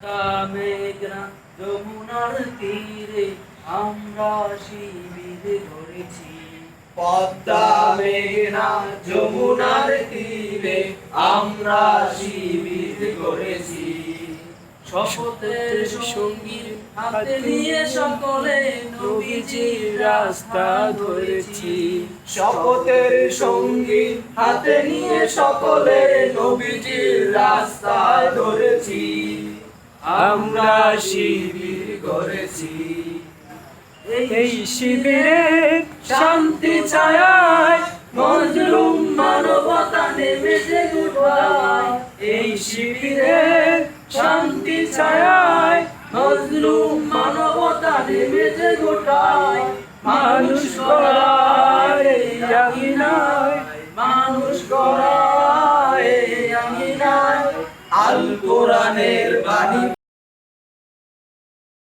মেঘনা যমুনার তীরে আমরা শিবির গড়েছি। পদ্মা মেঘনা যমুনার তীরে আমরা শিবির গড়েছি। শপথের সঙ্গী হাতে নিয়ে সকলে নবীজির রাস্তা ধরেছি। শপথের সঙ্গী হাতে নিয়ে সকলে নবীজির রাস্তা ধরেছি। আমরা শিবির গড়েছি। এই শিবিরে শান্তি ছায়ায় মজলুম মানবতা নেমেছে গোটায়। এই শিবিরে শান্তি ছায়ায় মজলুম মানবতা নেমেছে গোটায়। মানুষ গড়ায় এই আঙিনায়, মানুষ গড়ায় এই আঙিনায়। আল কোরআনের বাণী